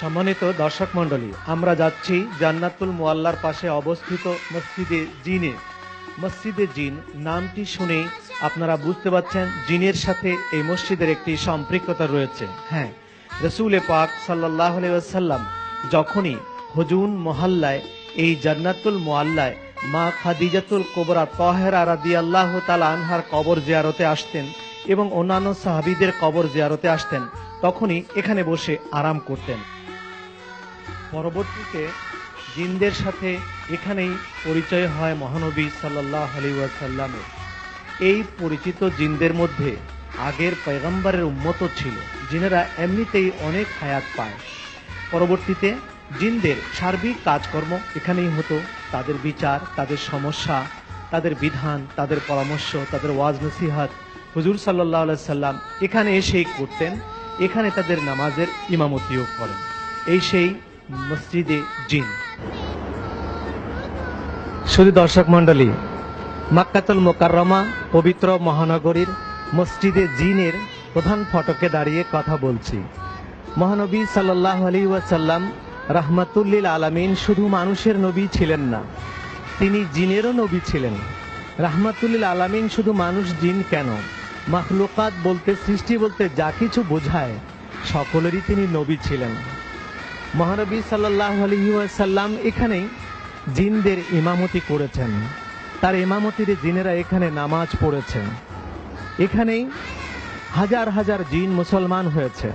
সম্মানিত দর্শক মণ্ডলী, আমরা যাচ্ছি জান্নাতুল মুআল্লার পাশে অবস্থিত মসজিদে জিনে। মসজিদে জিন নামটি শুনেই আপনারা বুঝতে পারছেন জিনের সাথে এই মসজিদের একটি সম্পৃক্ততা রয়েছে। হ্যাঁ, রাসূল পাক সাল্লাল্লাহু আলাইহি ওয়াসাল্লাম যখনই হুজুন মহল্লায় এই জান্নাতুল মুআল্লায় মা খাদিজাতুল কুবরা তাহেরা রাদিয়াল্লাহু তাআলা আনহার কবর জিয়ারতে আসতেন এবং অন্যান্য সাহাবীদের কবর জিয়ারতে আসতেন, তখনই এখানে বসে আরাম করতেন। পরবর্তীতে জিনদের সাথে এখানেই পরিচয় হয় মহানবী সাল্লাল্লাহু আলাইহি ওয়াসাল্লামের। এই পরিচিত জিনদের মধ্যে আগের পয়গম্বরের উম্মত ছিল, জিনেরা এমনিতেই অনেক হায়াত পায়। পরবর্তীতে জিনদের সার্বিক কাজকর্ম এখানেই হতো, তাদের বিচার, তাদের সমস্যা, তাদের বিধান, তাদের পরামর্শ, তাদের ওয়াজ নসিহত হুজুর সাল্লাল্লাহু আলাইহি সাল্লাম এখানে এসেই করতেন। এখানে তাদের নামাজের ইমামতিও করেন। এই সেই মসজিদে জিন। শুধু দর্শক মণ্ডলী, মক্কাতুল মুকাররমা পবিত্র মহানগরীর মসজিদে জিনের প্রধান ফটকে দাঁড়িয়ে কথা বলছি। মহানবী সাল্লাল্লাহু আলাইহি ওয়াসাল্লাম রাহমাতুল লিল আলামিন শুধু মানুষের নবী ছিলেন না, তিনি জিনেরও নবী ছিলেন। রাহমাতুল লিল আলামিন শুধু মানুষ জিন কেন, মাখলুকাত বলতে, সৃষ্টি বলতে যা কিছু বোঝায় সকলেরই তিনি নবী ছিলেন। মহানবী সাল্লাল্লাহু আলাইহি ওয়াসাল্লাম এখানেই জিনদের ইমামতি করেছেন, তার ইমামতিতে জিনেরা এখানে নামাজ পড়েছেন। এখানেই হাজার হাজার জিন মুসলমান হয়েছে।